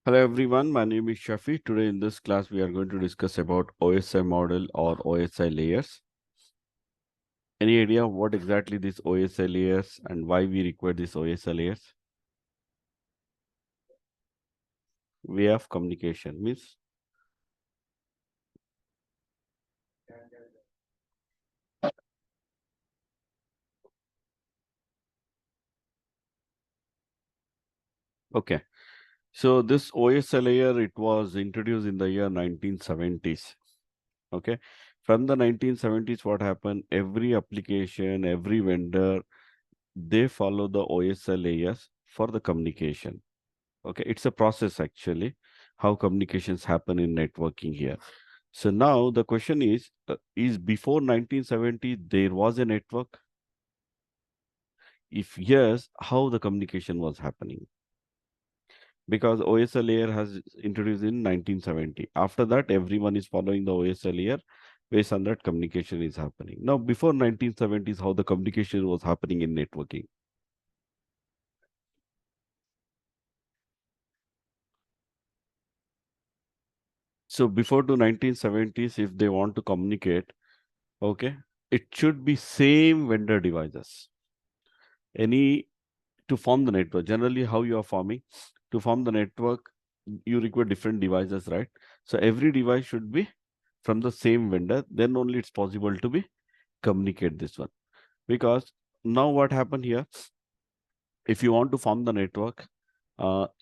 Hello everyone, my name is Shafi. Today in this class we are going to discuss about OSI model or OSI layers. Any idea what exactly this OSI layers and why we require this OSI layers? Way of communication means okay. So this OSI layer it was introduced in the year 1970s. Okay. From the 1970s, what happened? Every application, every vendor, they follow the OSI layers for the communication. Okay, it's a process actually, how communications happen in networking here. So now the question is before 1970 there was a network? If yes, how the communication was happening? Because OSI layer has introduced in 1970. After that, everyone is following the OSI layer. Based on that, communication is happening. Now, before 1970s, how the communication was happening in networking? So before to 1970s, if they want to communicate, okay, it should be same vendor devices. Any to form the network, generally how you are forming, to form the network, you require different devices, right? So every device should be from the same vendor, then only it's possible to be communicate this one. Because now what happened here, if you want to form the network,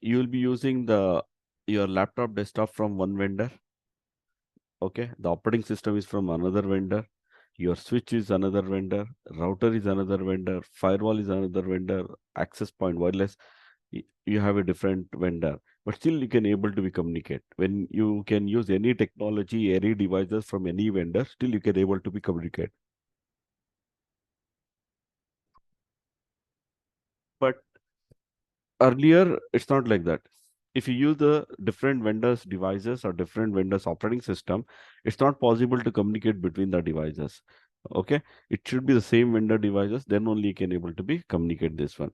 you will be using the your laptop desktop from one vendor. Okay, the operating system is from another vendor. Your switch is another vendor. Router is another vendor. Firewall is another vendor. Access point wireless, you have a different vendor. But still, you can able to be communicate. When you can use any technology, any devices from any vendor, still you can able to be communicate. But earlier, it's not like that. If you use the different vendors' devices or different vendors' operating system, it's not possible to communicate between the devices. Okay, it should be the same vendor devices, then only you can able to be communicate this one.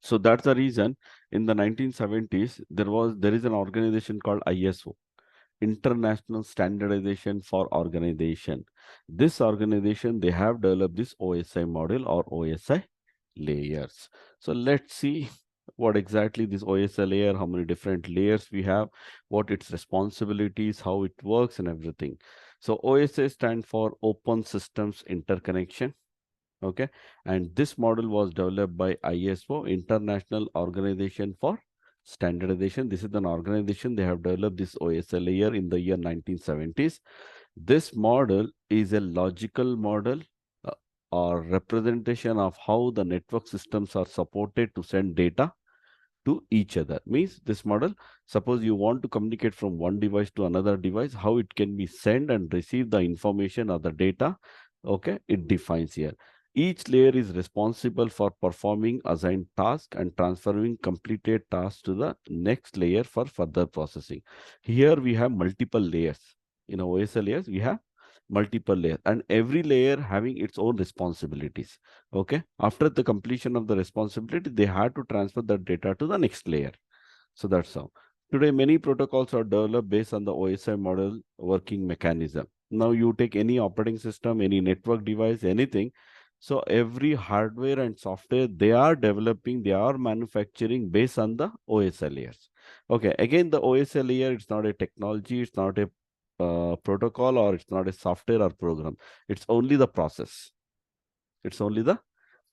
So that's the reason in the 1970s there is an organization called ISO, International Standardization for Organization. This organization they have developed this OSI model or OSI layers. So let's see what exactly this OSI layer, how many different layers we have, what its responsibilities, how it works and everything. So OSI stand for Open Systems Interconnection. Okay, and this model was developed by ISO, International Organization for Standardization. This is an organization, they have developed this OSI layer in the year 1970s. This model is a logical model uh, or representation of how the network systems are supported to send data to each other. Means this model, suppose you want to communicate from one device to another device, how it can be sent and receive the information or the data. Okay, it defines here. Each layer is responsible for performing assigned task and transferring completed tasks to the next layer for further processing. Here we have multiple layers. In OSI layers, we have multiple layers and every layer having its own responsibilities. Okay, after the completion of the responsibility, they had to transfer that data to the next layer. So that's how. Today, many protocols are developed based on the OSI model working mechanism. Now, you take any operating system, any network device, anything. So every hardware and software they are developing, they are manufacturing based on the OSI layers. Okay, again, the OSI layer, it's not a technology, it's not a protocol, or it's not a software or program. It's only the process. It's only the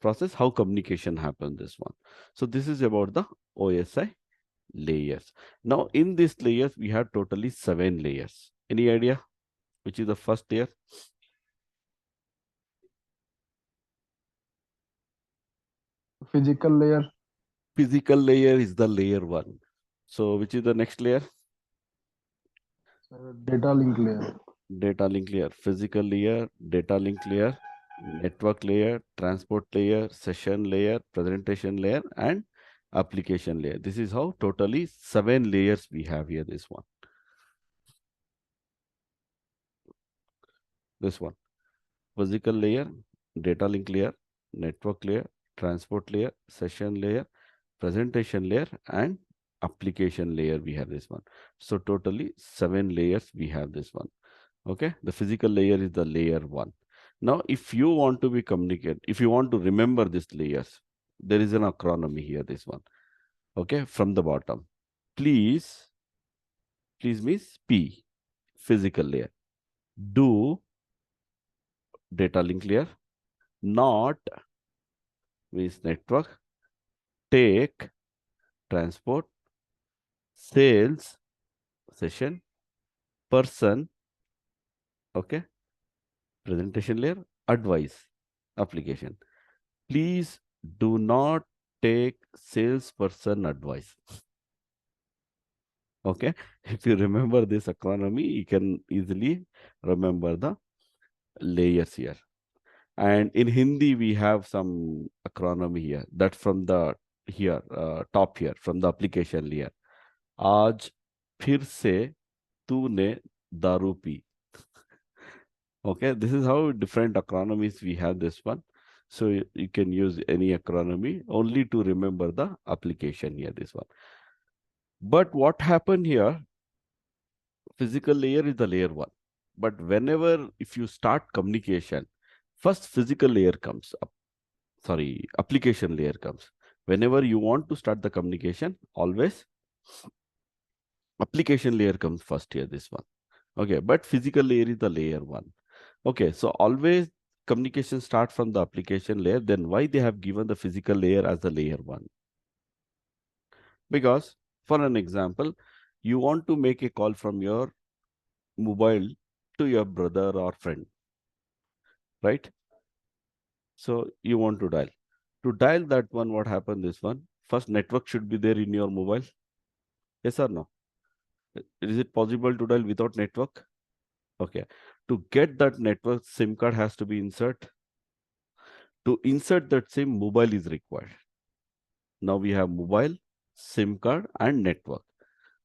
process, how communication happens, this one. So this is about the OSI layers. Now, in these layers, we have totally 7 layers. Any idea which is the first layer? Physical layer, Physical layer is the layer 1. So which is the next layer? data link layer, Data link layer, physical layer, data link layer, network layer, transport layer, session layer, presentation layer, and application layer. This is how totally 7 layers we have here, this one. This one. Physical layer, data link layer, network layer, transport layer, session layer, presentation layer, and application layer, we have this one. So totally 7 layers we have this one. Okay, the physical layer is the layer 1. Now, if you want to be communicate, if you want to remember these layers, there is an acronym here, this one. Okay, from the bottom. Please means P, physical layer. Do, data link layer. Not means network. Take, transport. Sales, session. Person, okay, presentation layer. Advice, application. Please do not take salesperson advice. Okay, if you remember this acronym, you can easily remember the layers here. And in Hindi, we have some acronym here. That's from the here, top here, from the application layer. आज फिर से तूने दारू P. Okay, this is how different acronyms we have this one. So you can use any acronym only to remember the application here, this one. But what happened here, physical layer is the layer 1. But whenever, if you start communication, first physical layer comes up. Sorry, application layer comes. Whenever you want to start the communication, always application layer comes first here, this one. Okay, but physical layer is the layer 1. Okay, so always communication start from the application layer. Then why they have given the physical layer as the layer 1? Because for an example, you want to make a call from your mobile to your brother or friend, right? So you want to dial. To dial that one, what happened this one? First network should be there in your mobile. Yes or no? Is it possible to dial without network? Okay. To get that network, SIM card has to be insert. To insert that SIM, mobile is required. Now we have mobile, SIM card, and network.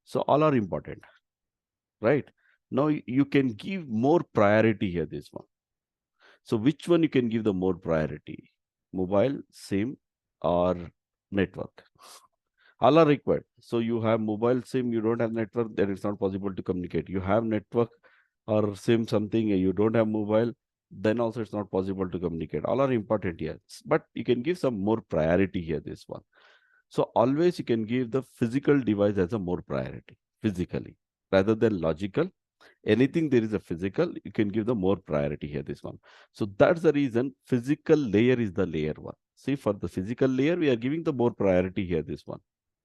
So all are important, right? Now you can give more priority here, this one. So which one you can give the more priority? Mobile, SIM, or network? All are required. So you have mobile SIM, you don't have network, then it's not possible to communicate. You have network or SIM something, you don't have mobile, then also it's not possible to communicate. All are important here. But you can give some more priority here, this one. So always you can give the physical device as a more priority, physically, rather than logical. Anything there is a physical, you can give the more priority here, this one. So that's the reason physical layer is the layer 1. See, for the physical layer, we are giving the more priority here, this one.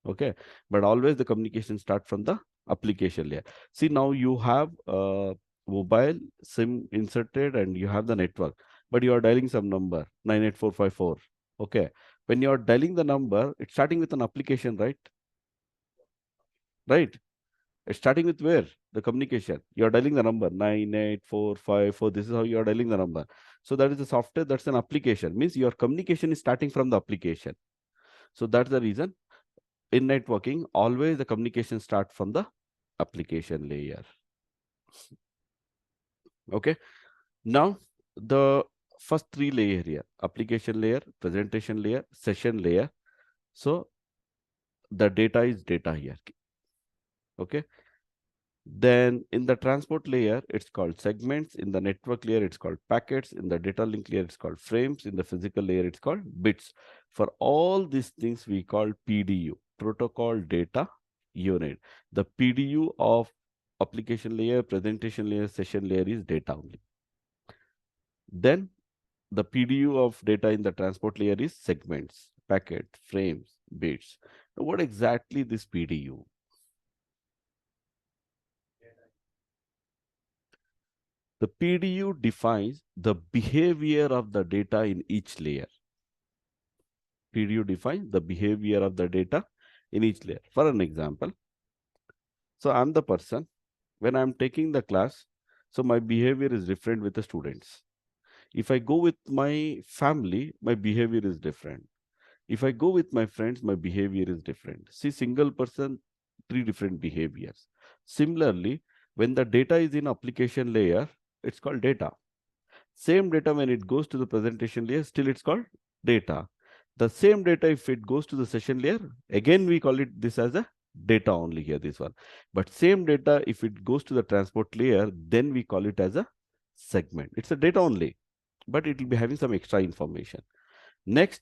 Okay, but always the communication start from the application layer. See, now you have mobile SIM inserted and you have the network, but you are dialing some number 98454. Okay, when you are dialing the number, it's starting with an application, right? Right. It's starting with where? The communication. You are dialing the number 98454. This is how you are dialing the number. So that is the software, that's an application. Means your communication is starting from the application. So that's the reason in networking, always the communication start from the application layer. Okay. Now the first 3 layer here, application layer, presentation layer, session layer. So the data is data here. Okay. Then in the transport layer, it's called segments. In the network layer, it's called packets. In the data link layer, it's called frames. In the physical layer, it's called bits. For all these things, we call PDU, protocol data unit. The PDU of application layer, presentation layer, session layer is data only. Then the PDU of data in the transport layer is segments, packet, frames, bits. Now, what exactly this PDU? The PDU defines the behavior of the data in each layer. PDU defines the behavior of the data in each layer. For an example, so I'm the person, when I'm taking the class, so my behavior is different with the students. If I go with my family, my behavior is different. If I go with my friends, my behavior is different. See, single person, 3 different behaviors. Similarly, when the data is in application layer, it's called data. Same data, when it goes to the presentation layer, still it's called data. The same data, if it goes to the session layer, again we call it this as a data only here, this one. But same data, if it goes to the transport layer, then we call it as a segment. It's a data only, but it will be having some extra information. Next,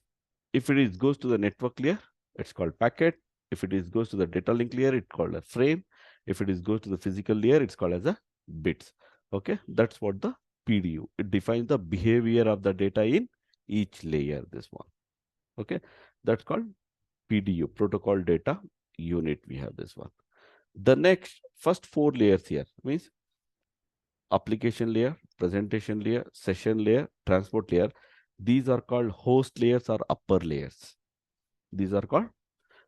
if it is goes to the network layer, it's called packet. If it is goes to the data link layer, it's called a frame. If it is goes to the physical layer, it's called as a bits. Okay, that's what the PDU. It defines the behavior of the data in each layer, this one. Okay, that's called PDU, protocol data unit. We have this one. The next, first four layers here means application layer, presentation layer, session layer, transport layer. These are called host layers or upper layers. These are called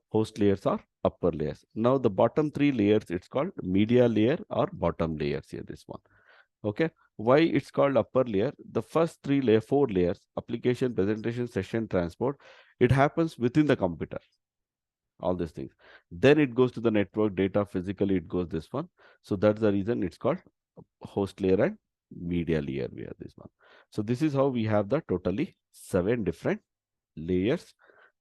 host layers or upper layers. Now the bottom three layers, it's called media layer or bottom layers here, this one. Okay. Why it's called upper layer? The first three layer, four layers, application, presentation, session, transport, it happens within the computer. All these things. Then it goes to the network data, physically it goes this one. So that's the reason it's called host layer and media layer. We have this one. So this is how we have the totally 7 different layers.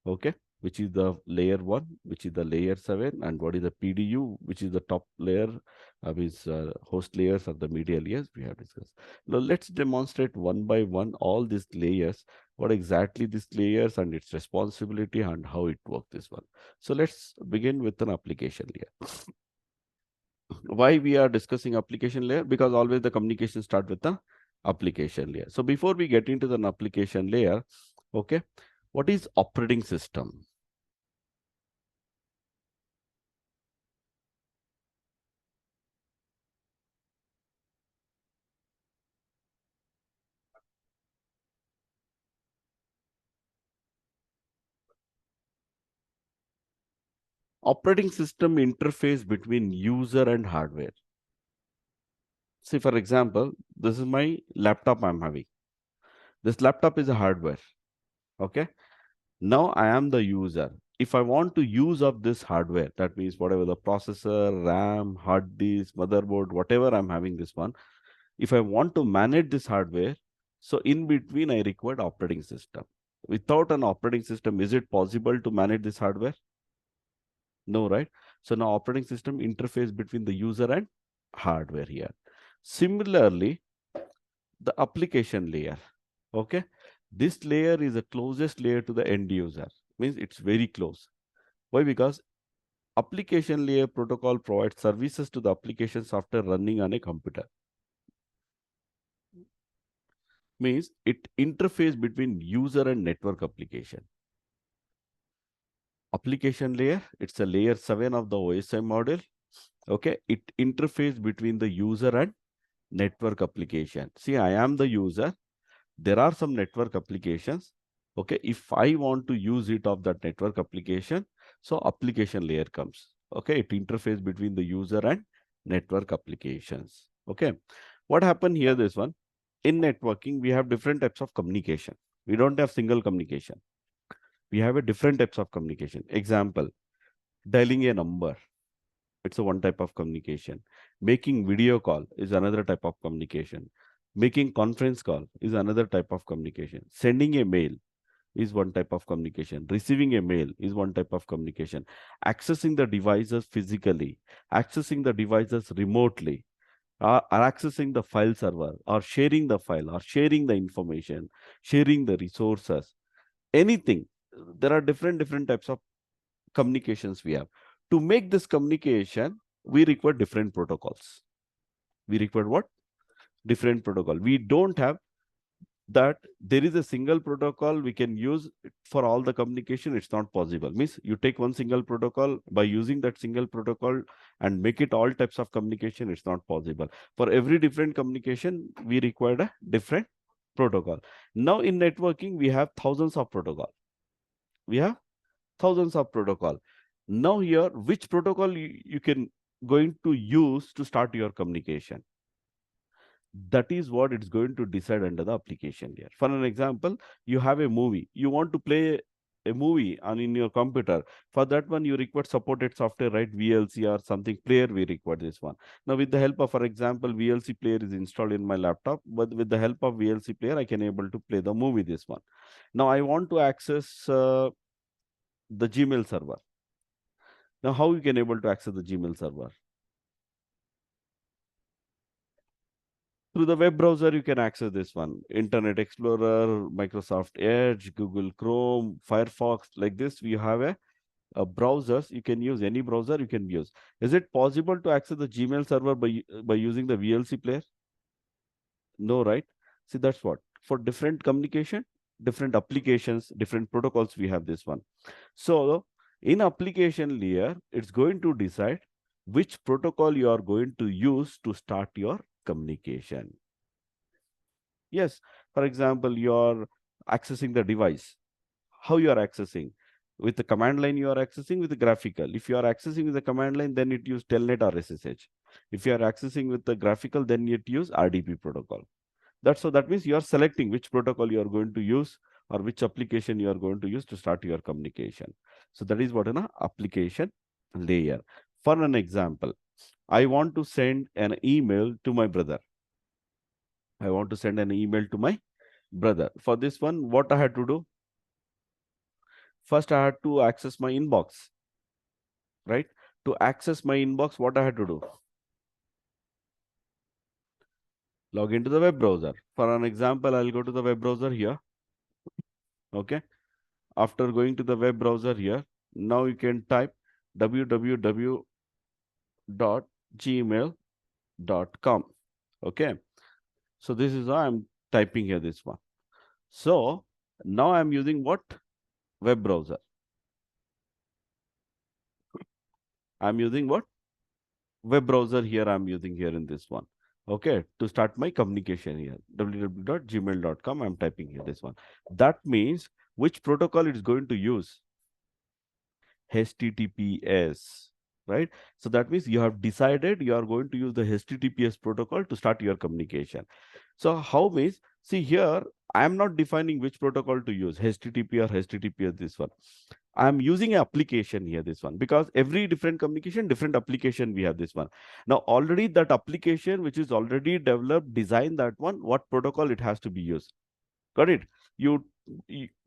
Okay, which is the layer 1, which is the layer 7, and what is the PDU, which is the top layer of his host layers or the media layers we have discussed. Now let's demonstrate one by one all these layers, what exactly these layers and its responsibility and how it works, this one. So let's begin with an application layer. Why we are discussing application layer? Because always the communication start with the application layer. So before we get into the application layer, okay, what is operating system? Operating system interface between user and hardware. See, for example, this is my laptop I'm having. This laptop is a hardware. Okay. Now I am the user. If I want to use of this hardware, that means whatever the processor, RAM, hard disk, motherboard, whatever I'm having this one, if I want to manage this hardware, so in between I require operating system. Without an operating system, is it possible to manage this hardware? No, right? So now operating system interface between the user and hardware here. Similarly, the application layer. Okay. This layer is the closest layer to the end user. Means it's very close. Why? Because application layer protocol provides services to the application software running on a computer. Means it interface between user and network application. Application layer, it's a layer 7 of the OSI model. Okay. It interface between the user and network application. See, I am the user. There are some network applications. Okay, if I want to use it of that network application, so application layer comes. Okay, it interface between the user and network applications. Okay, what happened here? This one, in networking, we have different types of communication. We don't have single communication. We have a different types of communication. Example, dialing a number. It's a one type of communication. Making video call is another type of communication. Making conference call is another type of communication. Sending a mail is one type of communication. Receiving a mail is one type of communication. Accessing the devices physically, accessing the devices remotely, or accessing the file server, or sharing the file, or sharing the information, sharing the resources, anything. There are different types of communications we have. To make this communication, we require different protocols. We require what? Different protocol. We don't have that there is a single protocol we can use for all the communication. It's not possible. Means you take one single protocol, by using that single protocol and make it all types of communication, it's not possible. For every different communication, we require a different protocol. Now in networking, we have thousands of protocol. We have thousands of protocol. Now here, which protocol you can going to use to start your communication? That is what it's going to decide under the application layer. For an example, you have a movie. You want to play a movie on in your computer. For that one, you require supported software, right? VLC or something player, we require this one. Now, with the help of, for example, VLC player is installed in my laptop, but with the help of VLC player, I can able to play the movie, this one. Now, I want to access the Gmail server. Now, how you can able to access the Gmail server? Through the web browser, you can access this one. Internet Explorer, Microsoft Edge, Google Chrome, Firefox. Like this, we have a browsers. You can use any browser you can use. Is it possible to access the Gmail server by using the VLC player? No, right? See, that's what. For different communication, different applications, different protocols, we have this one. So, in application layer, it's going to decide which protocol you are going to use to start your communication. Yes, for example, you are accessing the device. How you are accessing? With the command line, you are accessing with the graphical. If you are accessing with the command line, then it use telnet or SSH. If you are accessing with the graphical, then it use RDP protocol. That's so that means you are selecting which protocol you are going to use or which application you are going to use to start your communication. So that is what an application layer. For an example, I want to send an email to my brother. I want to send an email to my brother. For this one, what I had to do? First, I had to access my inbox, right? To access my inbox, what I had to do? Log into the web browser. For an example, I'll go to the web browser here. Okay. After going to the web browser here, now you can type www.gmail.com. Okay. So this is how I'm typing here this one. So now I'm using what? Web browser. I'm using what? Web browser here I'm using here in this one. Okay, to start my communication here, www.gmail.com, I'm typing here this one. That means which protocol it's going to use? HTTPS, right? So that means you have decided you are going to use the HTTPS protocol to start your communication. So how means, see here, I am not defining which protocol to use, HTTP or HTTPS, this one. I'm using an application here, this one, because every different communication, different application, we have this one. Now, already that application, which is already developed, design that one, what protocol it has to be used. Got it? You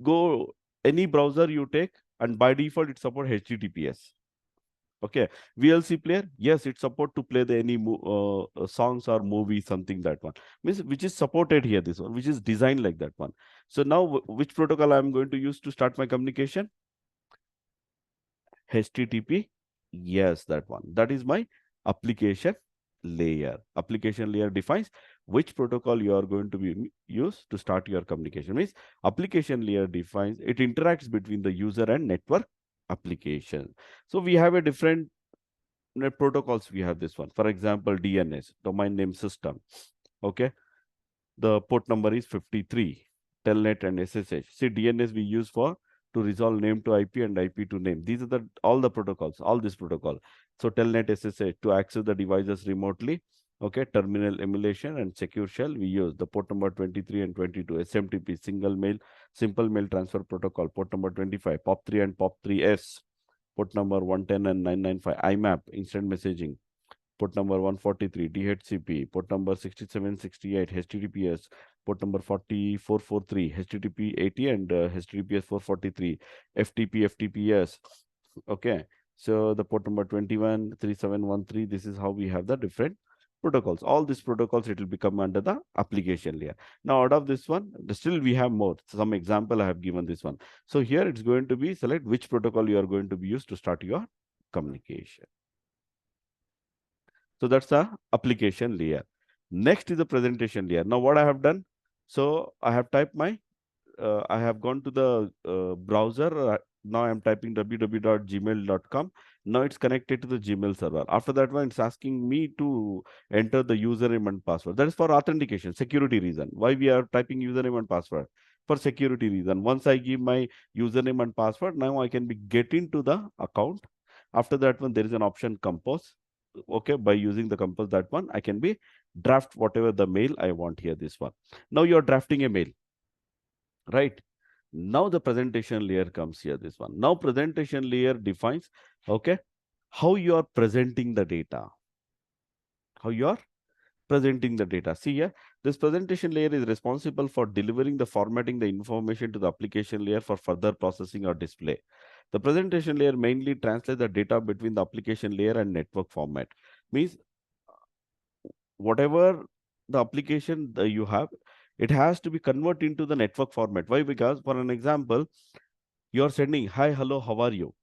go any browser you take, and by default, it supports HTTPS. Okay, VLC player, yes, it support to play the any songs or movie, something that one means which is supported here. This one, which is designed like that one. So now, which protocol I'm going to use to start my communication? HTTP. Yes, that one. That is my application layer. Application layer defines which protocol you are going to be used to start your communication. Means application layer defines, it interacts between the user and network application. So we have a different protocols. We have this one. For example, DNS, domain name system. Okay. The port number is 53. Telnet and SSH. See, DNS we use for to resolve name to IP and IP to name. These are the all the protocols, all this protocol. So Telnet SSH to access the devices remotely. Okay, terminal emulation and secure shell. We use the port number 23 and 22. SMTP, single mail, simple mail transfer protocol. Port number 25. POP3 and POP3S. Port number 110 and 995. IMAP, instant messaging. Port number 143, DHCP, port number 6768, HTTPS, port number 4443, HTTP 80 and HTTPS 443, FTP, FTPS. Okay, so the port number 213713, this is how we have the different protocols. All these protocols, it will become under the application layer. Now, out of this one, still we have more. Some example I have given this one. So here it's going to be select which protocol you are going to be used to start your communication. So that's the application layer. Next is the presentation layer. Now what I have done, so I have typed my, I have gone to the browser. Now I'm typing www.gmail.com. Now it's connected to the Gmail server. After that one, it's asking me to enter the username and password. That is for authentication, security reason. Why we are typing username and password? For security reason. Once I give my username and password, now I can be get into the account. After that one, there is an option compose. Okay, by using the compose, that one, I can be draft whatever the mail I want here, this one. Now you're drafting a mail, right? Now the presentation layer comes here, this one. Now presentation layer defines, okay, how you are presenting the data. How you are presenting the data. See here, this presentation layer is responsible for delivering the formatting the information to the application layer for further processing or display. The presentation layer mainly translates the data between the application layer and network format. Means whatever the application that you have, it has to be converted into the network format. Why? Because for an example, you are sending hi, hello, how are you?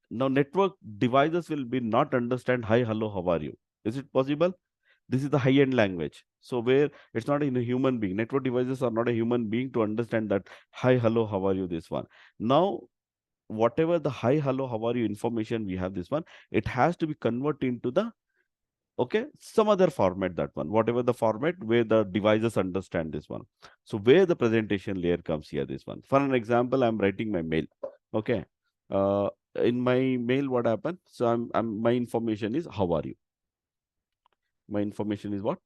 Now network devices will be not understand hi, hello, how are you? Is it possible? This is the high-end language. So where it's not in a human being. Network devices are not a human being to understand that hi, hello, how are you? This one. Now whatever the hi, hello, how are you information we have this one, it has to be converted into the some other format, that one, whatever the format where the devices understand this one. So where the presentation layer comes here, this one. For an example, I'm writing my mail. Okay. Uh, in my mail, what happened? So my information is how are you? My information is what?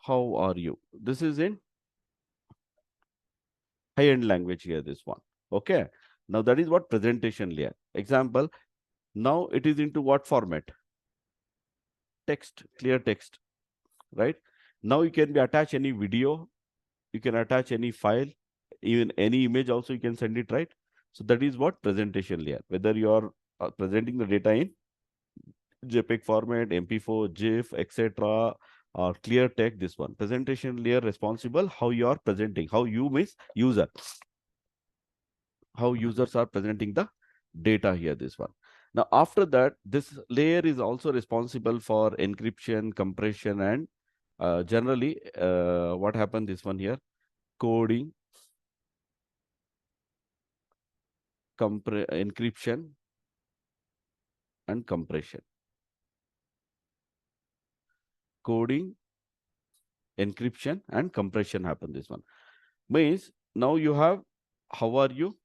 How are you? This is in high-end language here, this one. Okay. Now that is what presentation layer. Example, now it is into what format? Text, clear text, right? Now you can be attach any video, you can attach any file, even any image also you can send it, right? So that is what presentation layer. Whether you are presenting the data in JPEG format, MP4, GIF, etc., or clear text, this one. Presentation layer responsible how you are presenting, how you means user, how users are presenting the data here, this one. Now, after that, this layer is also responsible for encryption, compression, and generally, what happened this one here? Coding, encryption, and compression. Coding, encryption, and compression happen this one. Means now you have how are you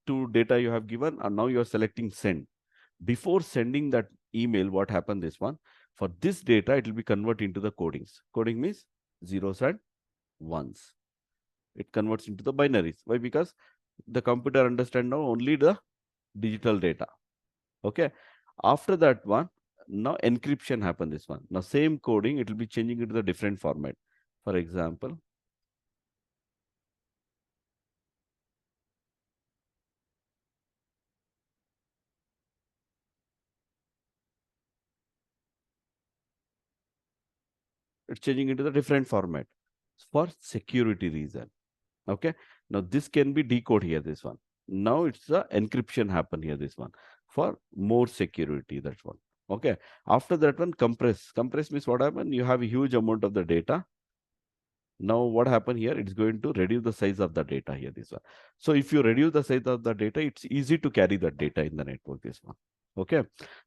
to data you have given, and now you are selecting send. Before sending that email, what happened this one? For this data, it will be converted into the codings. Coding means zeros and ones. It converts into the binaries. Why? Because the computer understand now only the digital data. Okay. After that one, now encryption happen this one. Now same coding, it will be changing into the different format. For example, it's changing into the different format for security reason. Okay. Now this can be decode here, this one. Now it's the encryption happen here, this one, for more security, that one. Okay. After that one, compress. Compress means what happened? You have a huge amount of the data. Now what happened here? It's going to reduce the size of the data here, this one. So if you reduce the size of the data, it's easy to carry that data in the network, this one. Okay.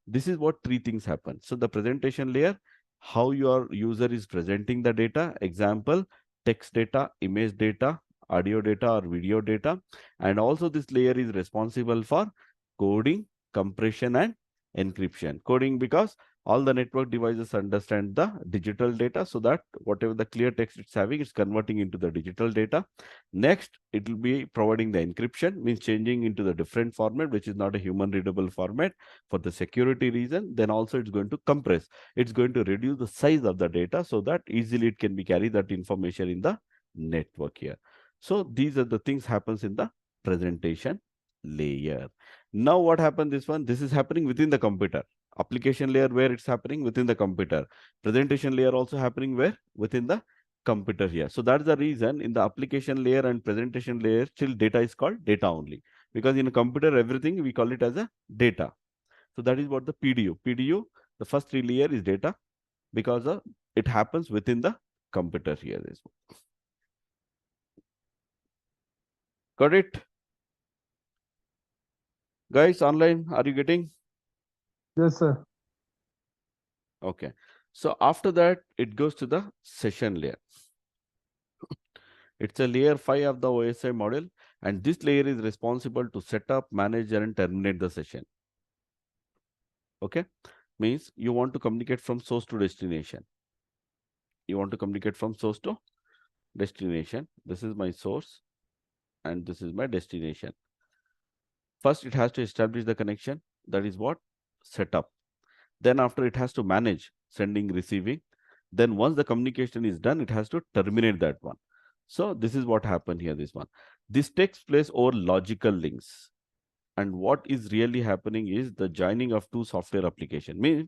This is what three things happen. So the presentation layer, how your user is presenting the data, example, text data, image data, audio data or video data. And also this layer is responsible for coding, compression, and encryption. Coding because all the network devices understand the digital data, so that whatever the clear text it's having, it's converting into the digital data. Next, it will be providing the encryption, means changing into the different format, which is not a human readable format for the security reason. Then also it's going to compress. It's going to reduce the size of the data so that easily it can be carry that information in the network here. So these are the things happens in the presentation layer. Now what happened this one? This is happening within the computer. Application layer where it's happening within the computer. Presentation layer also happening where? Within the computer here. So that's the reason in the application layer and presentation layer, still data is called data only. Because in a computer, everything we call it as a data. So that is what the PDU. PDU, the first three layer is data, because it happens within the computer here. Got it? Guys, online, are you getting? Yes, sir. Okay. So after that, it goes to the session layer. It's a layer 5 of the OSI model, and this layer is responsible to set up, manage, and terminate the session. Okay. Means you want to communicate from source to destination. You want to communicate from source to destination. This is my source and this is my destination. First, it has to establish the connection. That is what? Setup. Then after, it has to manage sending, receiving. Then once the communication is done, it has to terminate that one. So this is what happened here, this one. This takes place over logical links. And what is really happening is the joining of two software applications. Means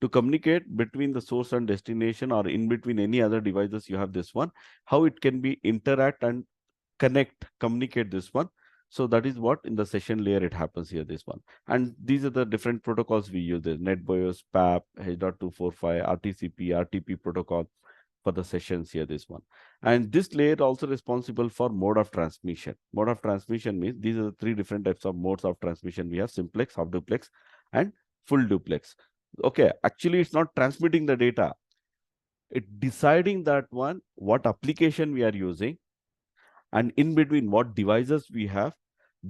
to communicate between the source and destination or in between any other devices, you have this one, how it can be interact and communicate this one. So that is what in the session layer it happens here, this one. And these are the different protocols we use. There's NetBIOS, PAP, H.245, RTCP, RTP protocol for the sessions here, this one. And this layer also responsible for mode of transmission. Mode of transmission means these are the three different types of modes of transmission. We have simplex, half duplex, and full duplex. Okay, actually it's not transmitting the data. It deciding that one, what application we are using, and in between what devices we have.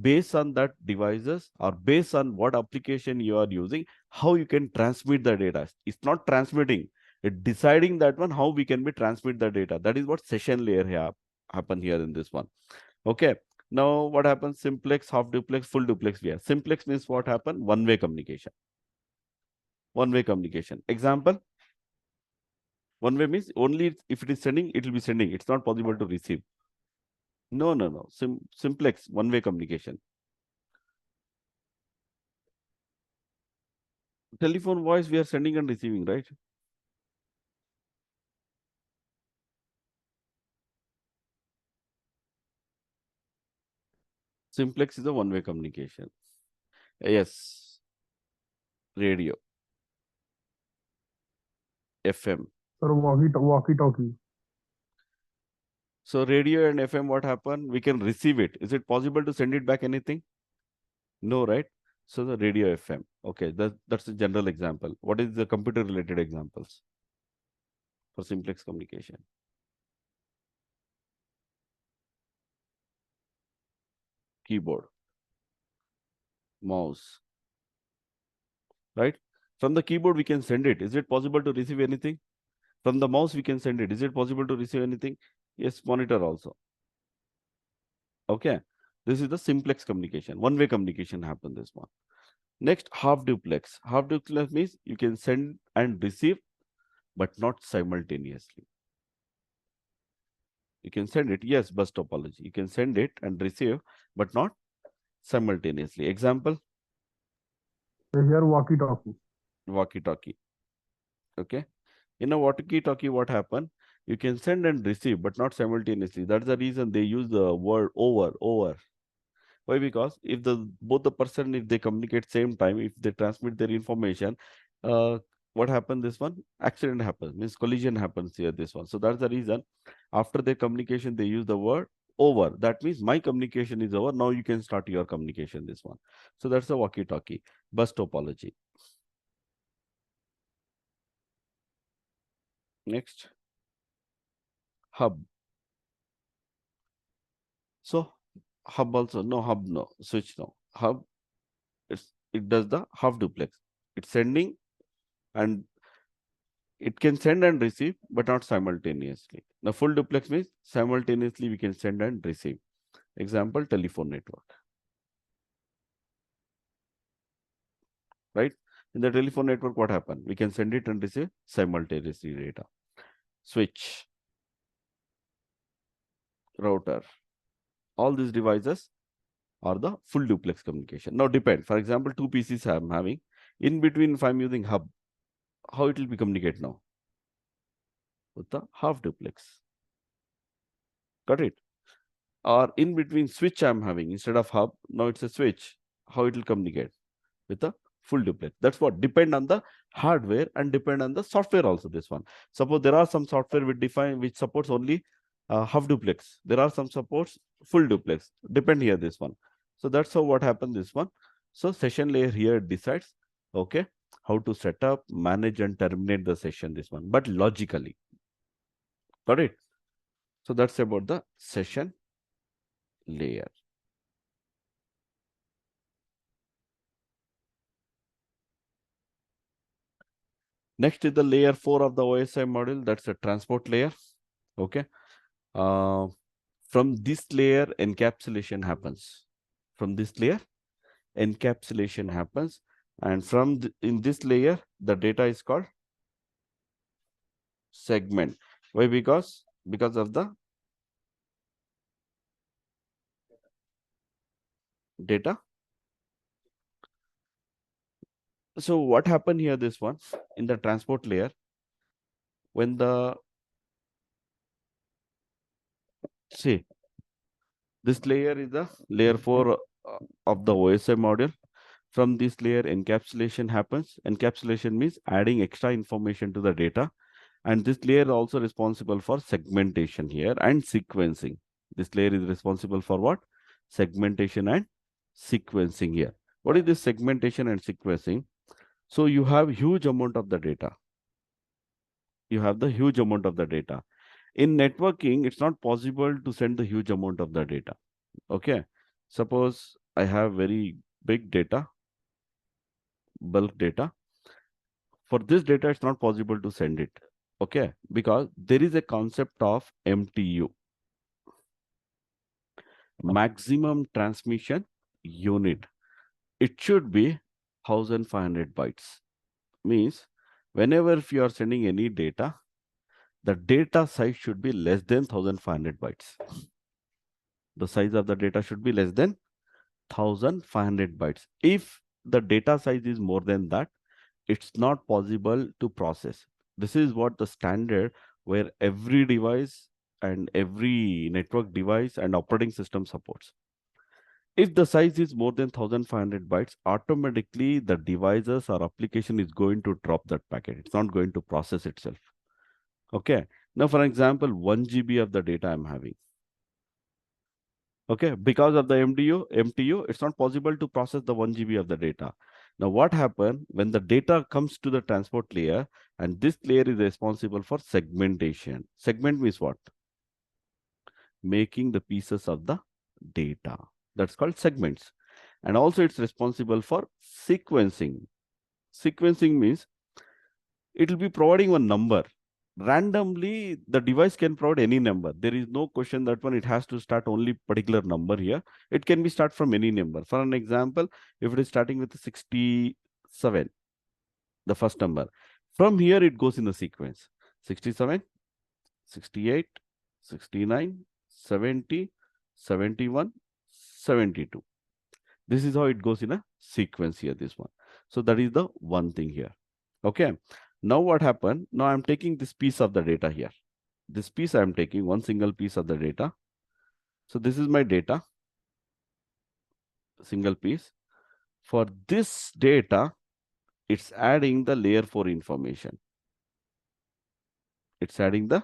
Based on that devices or based on what application you are using, how you can transmit the data. It's not transmitting, it's deciding that one, how we can be transmit the data. That is what session layer here happen here in this one. Okay, now what happens? Simplex, half duplex, full duplex we have. Simplex means what happen? One-way communication. One-way communication. Example, one-way means only if it is sending, it will be sending. It's not possible to receive. No. Simplex, one-way communication. Telephone voice, we are sending and receiving, right? Simplex is a one-way communication. Yes. Radio. FM. Sir, walkie-talkie. So radio and FM, what happened? We can receive it. Is it possible to send it back anything? No, right? So the radio FM. Okay, that's a general example. What is the computer related examples for simplex communication? Keyboard, mouse, right? From the keyboard, we can send it. Is it possible to receive anything? From the mouse, we can send it. Is it possible to receive anything? Yes, monitor also. Okay, this is the simplex communication. One-way communication happen this one. Next, half duplex. Half duplex means you can send and receive, but not simultaneously. You can send it, yes, bus topology. You can send it and receive, but not simultaneously. Example, Here, walkie-talkie. walkie-talkie. Okay. In a walkie-talkie, what happened? You can send and receive, but not simultaneously. That's the reason they use the word over. Why? Because if both the person, if they communicate same time, if they transmit their information, uh, what happened? This one accident happens, means collision happens here. This one. So that's the reason. After their communication, they use the word over. That means my communication is over. Now you can start your communication. This one. So that's a walkie-talkie. Bus topology. Next, hub. So hub also no switch no hub. It does the half duplex. It's sending and it can send and receive, but not simultaneously. Now, full duplex means simultaneously we can send and receive. Example, telephone network. Right? In the telephone network, what happened? We can send it and receive simultaneously data. Switch, router, all these devices are the full duplex communication. Now, depend. For example, two PCs I'm having. In between, if I'm using hub, how it will be communicate now? With the half duplex. Got it? Or in between switch I'm having instead of hub, now it's a switch. How it will communicate? With a full duplex. That's what depend on the hardware and depend on the software also. This one. Suppose there are some software which supports only half duplex. There are some supports full duplex. Depend here this one. So that's how what happened this one. So session layer here decides okay how to set up, manage, and terminate the session this one, but logically. Got it? So that's about the session layer. Next is the layer 4 of the OSI module. That's a transport layer. Okay. From this layer, encapsulation happens. From this layer, encapsulation happens. And in this layer, the data is called segment. Why? Because of the data. So what happened here, this one, in the transport layer, when the, see, this layer is the layer 4 of the OSI module. From this layer, encapsulation happens. Encapsulation means adding extra information to the data. And this layer is also responsible for segmentation here and sequencing. This layer is responsible for what? Segmentation and sequencing here. What is this segmentation and sequencing? So you have huge amount of the data. You have the huge amount of the data. In networking, it's not possible to send the huge amount of the data. Okay. Suppose I have very big data, bulk data. For this data, it's not possible to send it. Okay. Because there is a concept of MTU, maximum transmission unit. It should be 1500 bytes. Means whenever if you are sending any data, the data size should be less than 1500 bytes. The size of the data should be less than 1500 bytes. If the data size is more than that, it's not possible to process. This is what the standard where every device and every network device and operating system supports. If the size is more than 1500 bytes, automatically the devices or application is going to drop that packet. It's not going to process itself. Okay. Now, for example, 1 GB of the data I'm having. Okay. Because of the MTU, it's not possible to process the 1 GB of the data. Now, what happens when the data comes to the transport layer, and this layer is responsible for segmentation. Segment means what? Making the pieces of the data. That's called segments. And also it's responsible for sequencing. Sequencing means it will be providing one number. Randomly, the device can provide any number. There is no question that one it has to start only particular number here. It can be start from any number. For an example, if it is starting with 67, the first number, from here it goes in the sequence. 67, 68, 69, 70, 71, 72. This is how it goes in a sequence here, this one. So that is the one thing here. Okay. Now what happened? Now I'm taking this piece of the data here. This piece I'm taking one single piece of the data. So this is my data, single piece. For this data, it's adding the layer 4 information. It's adding the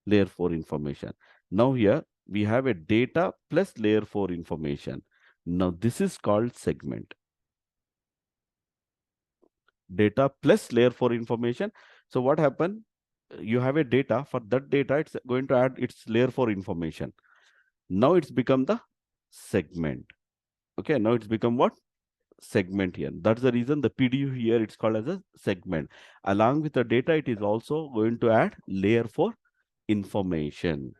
layer 4 information. Now here we have a data plus layer 4 information. Now this is called segment. Data plus layer 4 information. So what happened? You have a data. For that data, it's going to add its layer 4 information. Now it's become the segment. Okay, now it's become what? Segment here. That's the reason the PDU here, it's called as a segment. Along with the data, it is also going to add layer 4 information.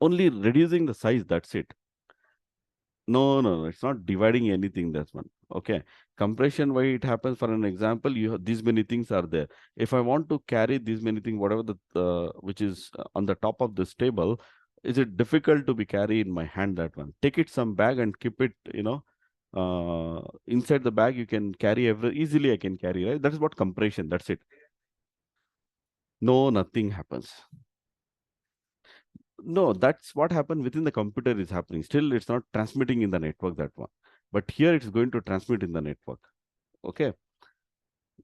Only reducing the size, that's it. No, it's not dividing anything, that's one. Okay. Compression, why it happens, for an example, you have these many things are there. If I want to carry these many things, whatever the which is on the top of this table, is it difficult to be carried in my hand, that one? Take it some bag and keep it, inside the bag, you can carry easily I can carry, right? That is what compression, that's it. No, nothing happens. No, that's what happened within the computer is happening. Still, it's not transmitting in the network, that one. But here it's going to transmit in the network. Okay.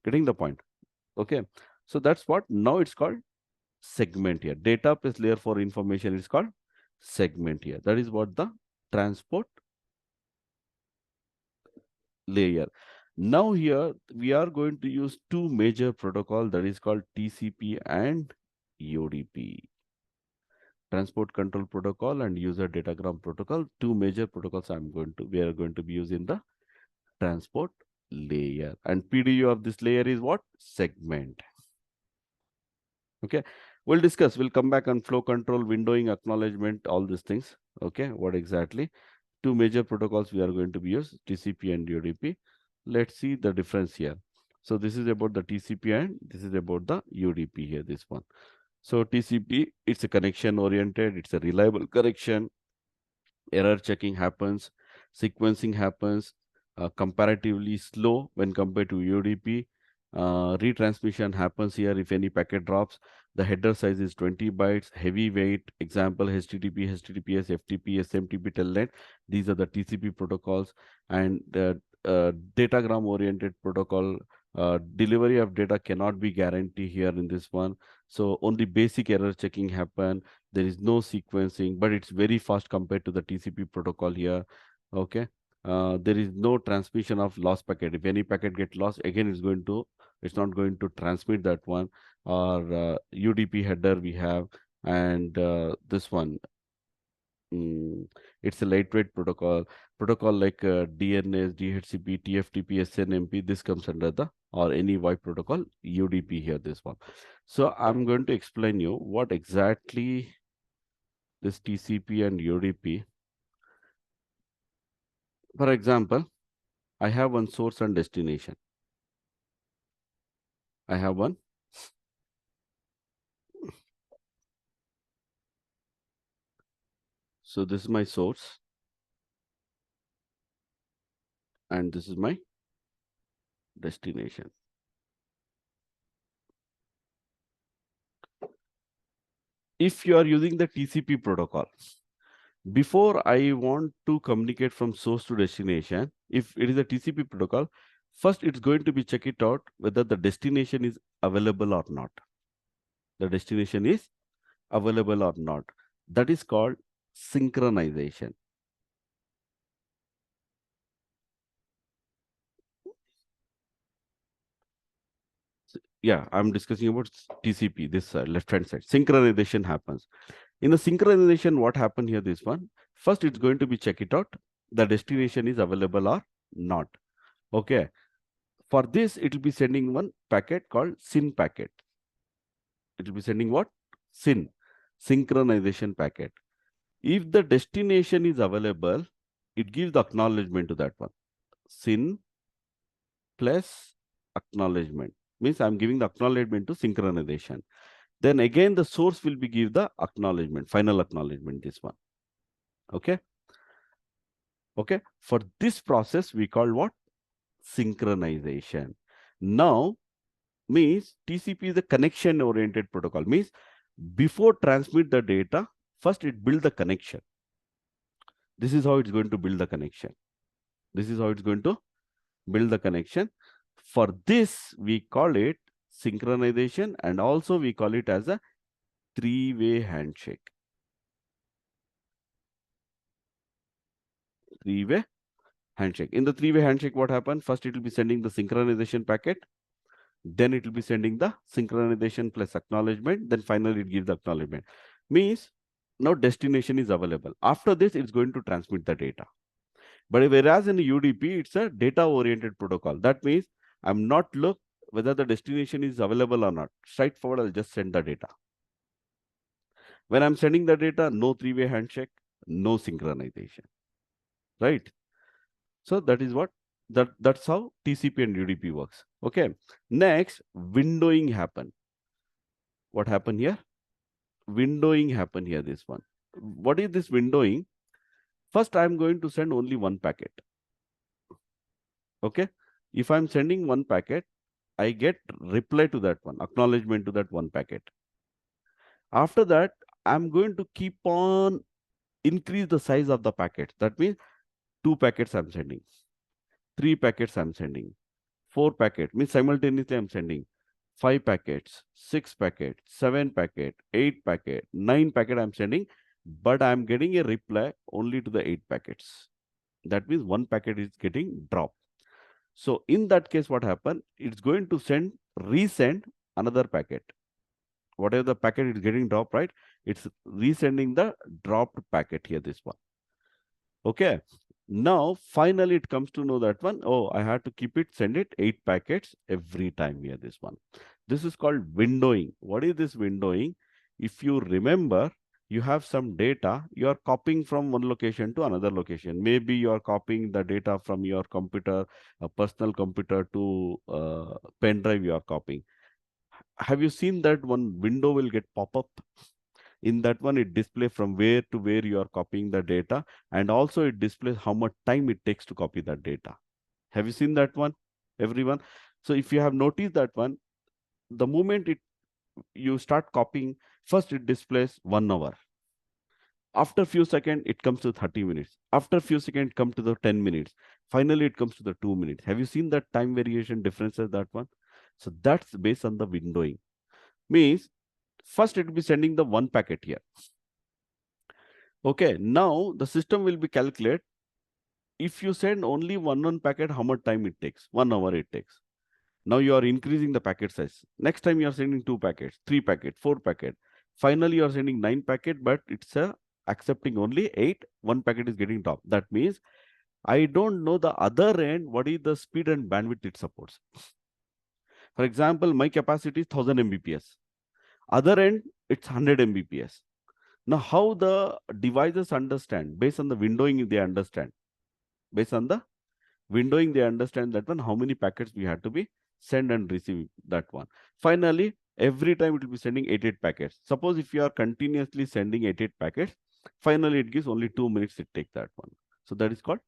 Getting the point. Okay. So that's what now it's called segment here. Data plus layer 4 information is called segment here. That is what the transport layer. Now here we are going to use two major protocol, that is called TCP and UDP. Transport control protocol and user datagram protocol. Two major protocols we are going to be using the transport layer. And PDU of this layer is what? Segment. Okay. We'll discuss. We'll come back on flow control, windowing, acknowledgement, all these things. Okay. What exactly? Two major protocols we are going to be used, TCP and UDP. Let's see the difference here. So this is about the TCP and this is about the UDP here, this one. So TCP, it's a connection oriented, it's a reliable connection. error checking happens, sequencing happens, comparatively slow when compared to UDP. Retransmission happens here if any packet drops. The header size is 20 bytes, heavy weight, example HTTP, HTTPS, FTP, SMTP, Telnet. These are the TCP protocols, and the datagram oriented protocol. Delivery of data cannot be guaranteed here in this one. So only basic error checking happen. There is no sequencing, but it's very fast compared to the TCP protocol here. Okay. There is no transmission of lost packet. If any packet get lost, again it's not going to transmit that one. Or UDP header we have, and this one, it's a lightweight protocol like DNS, DHCP, TFTP, SNMP. This comes under the, or any VoIP protocol, UDP here, this one. So I'm going to explain you what exactly this TCP and UDP. For example, I have one source and destination. I have one. So this is my source and this is my destination. If you are using the TCP protocol, before I want to communicate from source to destination, if it is a TCP protocol, first it's going to be check it out whether the destination is available or not. The destination is available or not. That is called synchronization. Yeah, I'm discussing about TCP, this left-hand side. Synchronization happens. In the synchronization, what happened here, this one, first it's going to be check it out, the destination is available or not. Okay. For this, it will be sending one packet called SYN packet. It will be sending what? SYN, synchronization packet. If the destination is available, it gives the acknowledgement to that one. SYN plus acknowledgement means I'm giving the acknowledgement to synchronization. Then again, the source will be give the acknowledgement, final acknowledgement, this one. Okay. Okay. For this process, we call what? Synchronization. Now, means TCP is a connection oriented protocol. Means before transmit the data, first it build the connection. This is how it's going to build the connection. This is how it's going to build the connection. For this, we call it synchronization, and also we call it as a three-way handshake. Three-way handshake. In the three-way handshake, what happened? First, it will be sending the synchronization packet. Then it will be sending the synchronization plus acknowledgement. Then finally, it gives the acknowledgement. Means now destination is available. After this, it's going to transmit the data. But whereas in UDP, it's a data-oriented protocol. That means I'm not look whether the destination is available or not. Straightforward, I'll just send the data. When I'm sending the data, no three-way handshake, no synchronization, right? So that is what, that's how TCP and UDP works. Okay. Next, windowing happen. What happened here? Windowing happen here, this one. What is this windowing? First, I'm going to send only one packet. Okay. If I'm sending one packet, I get reply to that one, acknowledgement to that one packet. After that, I'm going to keep on increase the size of the packet. That means 2 packets I'm sending, 3 packets I'm sending, 4 packets, means simultaneously I'm sending 5 packets, 6 packets, 7 packet, 8 packet, 9 packet I'm sending, but I'm getting a reply only to the 8 packets. That means 1 packet is getting dropped. So in that case, what happened? It's going to resend another packet. Whatever the packet is getting dropped, right? It's resending the dropped packet here, this one. Okay. Now, finally, it comes to know that one, oh, I had to keep it, send it 8 packets every time here, this one. This is called windowing. What is this windowing? If you remember, you have some data, you are copying from one location to another location. Maybe you are copying the data from your computer, a personal computer, to pen drive you are copying. Have you seen that one window will get pop up? In that one, it displays from where to where you are copying the data, and also it displays how much time it takes to copy that data. Have you seen that one, everyone? So if you have noticed that one, the moment you start copying, first it displays 1 hour. After few seconds, it comes to 30 minutes. After few seconds, it comes to the 10 minutes. Finally, it comes to the 2 minutes. Have you seen that time variation differences, that one? So that's based on the windowing. Means first it will be sending the one packet here. Okay, now the system will be calculate. If you send only one packet, how much time it takes? 1 hour it takes. Now you are increasing the packet size. Next time you are sending 2 packets, 3 packets, 4 packets. Finally, you are sending 9 packets, but it's accepting only 8. One packet is getting dropped. That means I don't know the other end, what is the speed and bandwidth it supports. For example, my capacity is 1000 Mbps. Other end, it's 100 Mbps. Now, how the devices understand, based on the windowing, they understand. Based on the windowing, they understand that one, how many packets we have to be send and receive that one. Finally, every time it will be sending 8 packets. Suppose if you are continuously sending 8 packets, finally it gives only 2 minutes it takes that one. So that is called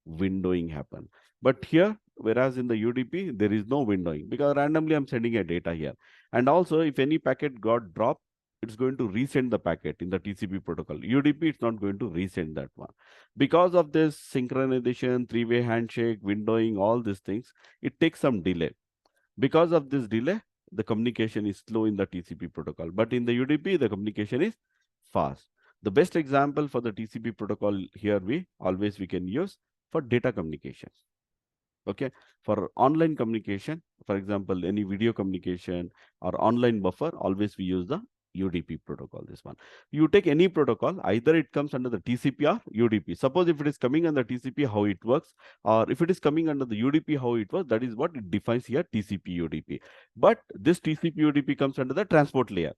windowing happen. But here, whereas in the UDP, there is no windowing because randomly I'm sending a data here. And also if any packet got dropped, it's going to resend the packet in the TCP protocol. UDP, it's not going to resend that one. Because of this synchronization, three-way handshake, windowing, all these things, it takes some delay. Because of this delay, the communication is slow in the TCP protocol. But in the UDP, the communication is fast. The best example for the TCP protocol here we can use for data communication. Okay, for online communication, for example, any video communication or online buffer, always we use the UDP protocol. This one, you take any protocol, either it comes under the TCP or UDP. Suppose if it is coming under TCP, how it works, or if it is coming under the UDP, how it works, that is what it defines here, TCP UDP. But this TCP UDP comes under the transport layer.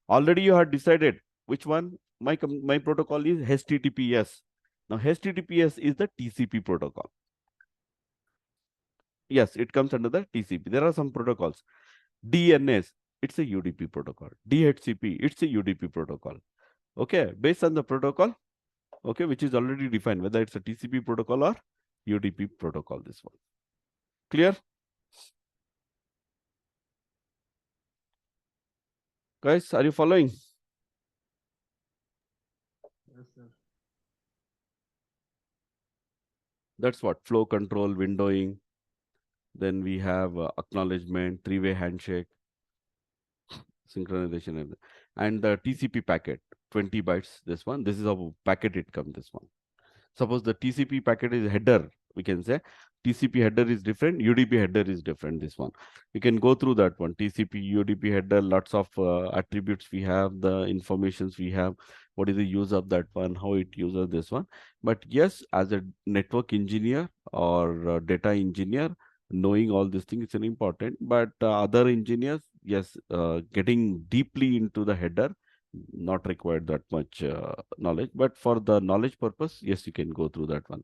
Already you have decided which one. My protocol is HTTPS. Now HTTPS is the TCP protocol. Yes, it comes under the TCP. There are some protocols. DNS, it's a UDP protocol. DHCP, it's a UDP protocol. Okay, based on the protocol, okay, which is already defined, whether it's a TCP protocol or UDP protocol, this one. Clear? Guys, are you following? Yes, sir. That's what flow control, windowing. Then we have acknowledgement, three-way handshake, synchronization, and the TCP packet, 20 bytes. This one, this is how packet it comes. This one. Suppose the TCP packet is header, we can say TCP header is different, UDP header is different. This one, you can go through that one. TCP, UDP header, lots of attributes we have, the informations we have, what is the use of that one, how it uses this one. But yes, as a network engineer or data engineer, knowing all these things is important. But other engineers, yes, getting deeply into the header, not required that much knowledge, but for the knowledge purpose, yes, you can go through that one.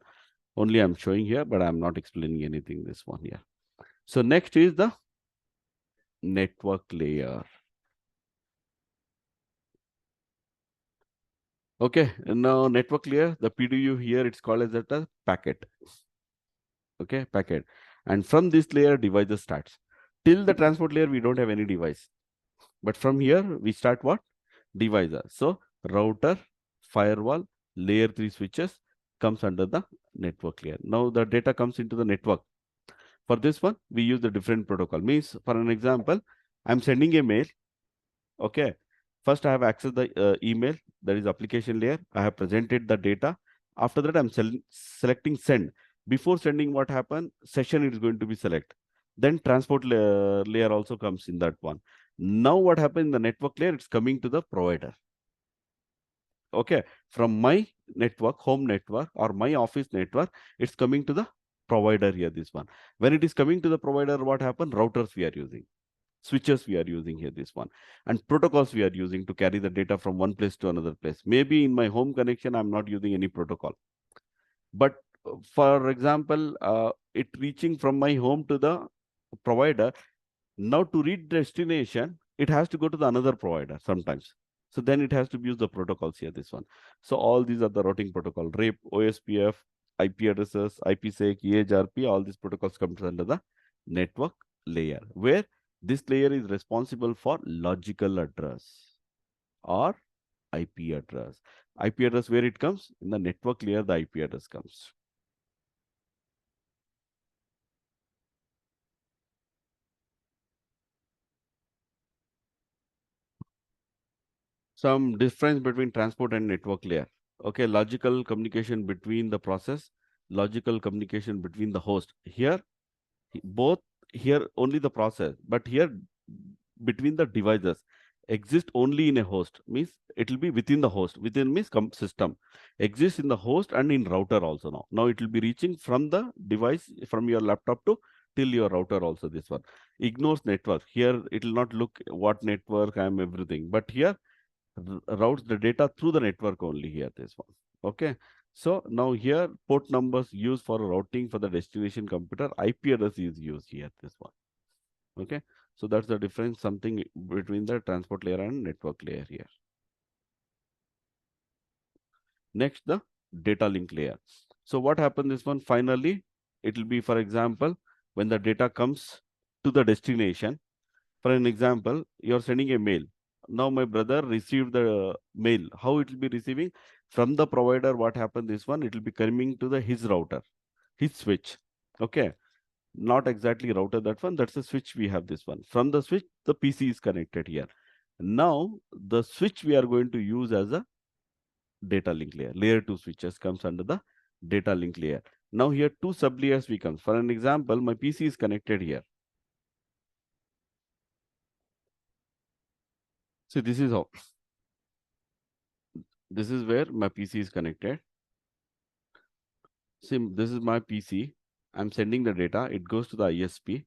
Only I'm showing here, but I'm not explaining anything this one here. So next is the network layer. Okay, and now network layer, the PDU here, it's called as a packet. Okay, packet. And from this layer, devices starts. Till the transport layer, we don't have any device. But from here, we start what? Devices. So router, firewall, layer 3 switches comes under the network layer. Now the data comes into the network. For this one, we use the different protocol. Means, for an example, I'm sending a mail. Okay. First, I have accessed the email, that is application layer. I have presented the data. After that, I'm selecting send. Before sending, what happened? Session is going to be select. Then transport layer also comes in that one. Now, what happened in the network layer? It's coming to the provider. Okay, from my network, home network or my office network, it's coming to the provider here, this one. When it is coming to the provider, what happened? Routers we are using, switches we are using here, this one, and protocols we are using to carry the data from one place to another place. Maybe in my home connection, I'm not using any protocol. But for example, it reaching from my home to the provider, now to reach destination, it has to go to the another provider sometimes. So then it has to use the protocols here, this one. So all these are the routing protocol, RIP, OSPF, IP addresses, IPsec, EHRP, all these protocols comes under the network layer, where this layer is responsible for logical address or IP address. IP address, where it comes? In the network layer, the IP address comes. Some difference between transport and network layer. Okay, logical communication between the process, logical communication between the host. Here, both, here only the process, but here between the devices exist only in a host, means it will be within the host, within means system exists in the host and in router also. Now it will be reaching from the device, from your laptop to till your router also. This one ignores network. Here it will not look what network I am everything, but here routes the data through the network only here, this one. Okay. So now here port numbers used for routing for the destination computer, IP address is used here, this one. Okay. So that's the difference, something between the transport layer and network layer here. Next, the data link layer. So what happened this one, finally, it will be, for example, when the data comes to the destination. For an example, you're sending a mail. Now my brother received the mail. How it will be receiving? From the provider, what happened this one? It will be coming to the his router, his switch. Okay. Not exactly router, that one. That's the switch we have this one. From the switch, the PC is connected here. Now the switch we are going to use as a data link layer. Layer 2 switches comes under the data link layer. Now here two sub layers we come. For an example, my PC is connected here. So this is how. This is where my PC is connected. See, this is my PC. I'm sending the data. It goes to the ISP.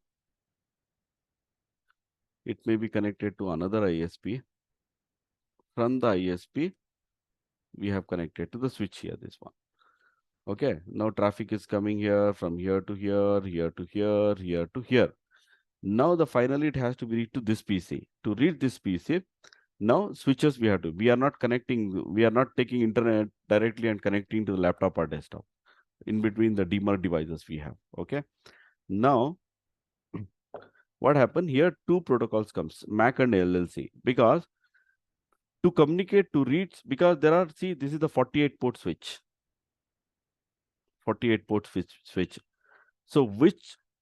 It may be connected to another ISP. From the ISP, we have connected to the switch here, this one. Okay. Now traffic is coming here from here to here, here to here, here to here. Now the finally it has to be read to this PC. To read this PC, now switches we have to. We are not connecting. We are not taking internet directly and connecting to the laptop or desktop. In between the demerged devices we have. Okay. Now what happened here? Two protocols comes, MAC and LLC, because to communicate to reads, because there are, see, this is the 48 port switch. 48 port switch. So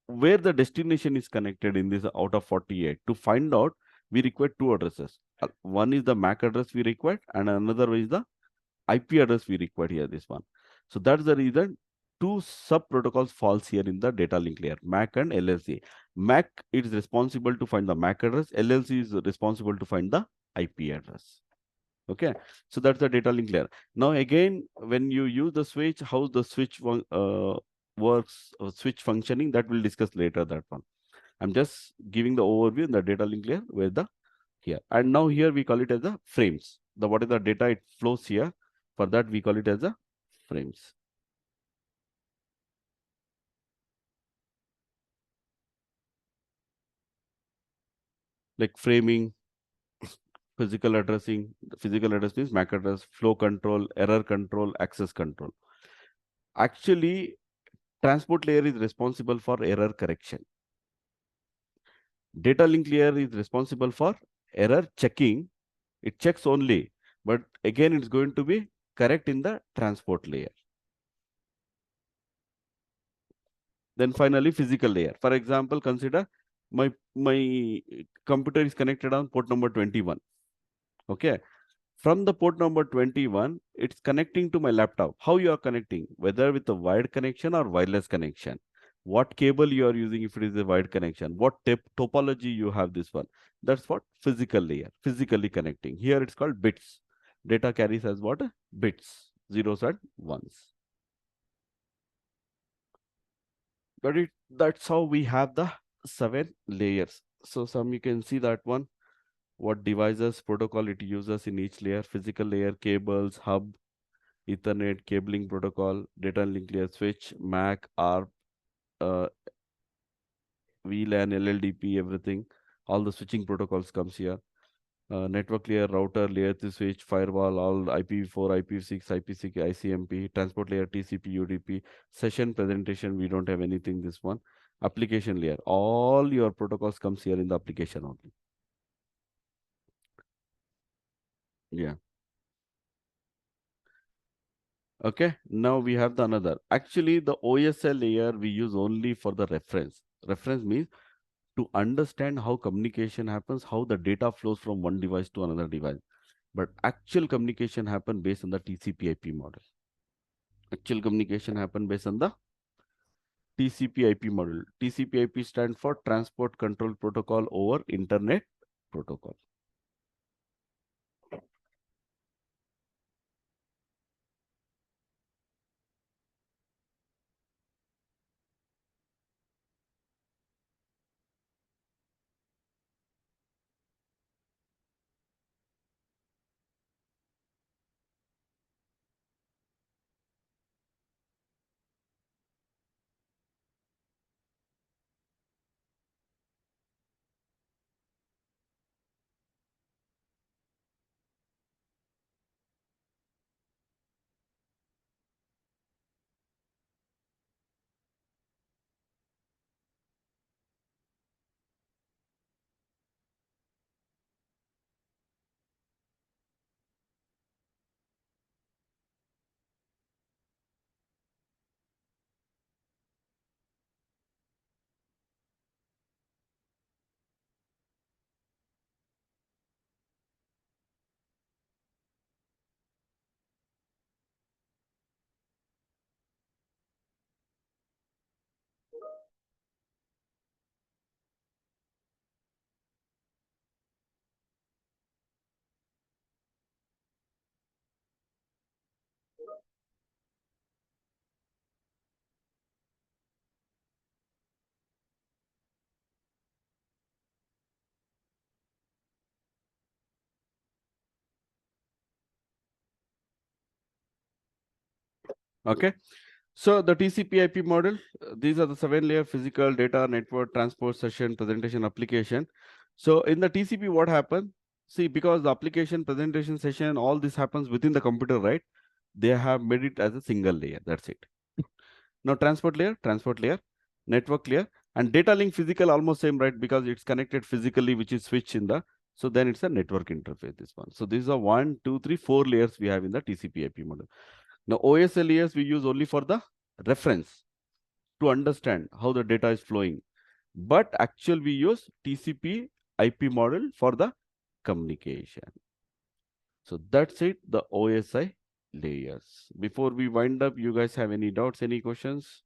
where the destination is connected in this out of 48, to find out, we require two addresses. One is the MAC address we require, and another is the IP address we require here, this one. So that's the reason two sub protocols falls here in the data link layer, MAC and LLC. MAC is responsible to find the MAC address. LLC is responsible to find the IP address. Okay, so that's the data link layer. Now again, when you use the switch, how the switch works, switch functioning, that we'll discuss later, that one. I'm just giving the overview in the data link layer where the here. And now here we call it as the frames. The what is the data it flows here. For that we call it as the frames. Like framing, physical addressing. Physical address means MAC address, flow control, error control, access control. Actually, transport layer is responsible for error correction. Data link layer is responsible for error checking. It checks only, but again, it's going to be correct in the transport layer. Then finally, physical layer. For example, consider my computer is connected on port number 21. Okay. From the port number 21, it's connecting to my laptop. How you are connecting? Whether with a wired connection or wireless connection. What cable you are using if it is a wired connection. What topology you have this one. That's what physical layer. Physically connecting. Here it's called bits. Data carries as what? Bits. Zeros and ones. But that's how we have the 7 layers. So some you can see that one. What devices, protocol it uses in each layer. Physical layer, cables, hub, Ethernet, cabling protocol, data link layer switch, MAC, ARP, uh, VLAN, LLDP, everything. All the switching protocols comes here. network layer, router, layer 3 switch, firewall, all IPv4, IPv6, IPC, ICMP, transport layer, TCP, UDP, session presentation, we don't have anything this one. Application layer, all your protocols comes here in the application only. Yeah. Okay. Now we have the another. Actually, the OSI layer we use only for the reference. Reference means to understand how communication happens, how the data flows from one device to another device. But actual communication happen based on the TCP/IP model. Actual communication happen based on the TCP/IP model. TCP/IP stands for Transport Control Protocol over Internet Protocol. Okay. So the TCP/IP model, these are the 7-layer physical data network transport session presentation application. So in the TCP, what happens? See, because the application presentation session, all this happens within the computer, right? They have made it as a single layer. That's it. Now transport layer, network layer, and data link physical almost same, right? Because it's connected physically, which is switch in the. So then it's a network interface. This one. So these are 1, 2, 3, 4 layers we have in the TCP/IP model. Now, OSI layers we use only for the reference to understand how the data is flowing. But actually, we use TCP IP model for the communication. So that's it, the OSI layers. Before we wind up, you guys have any doubts, any questions?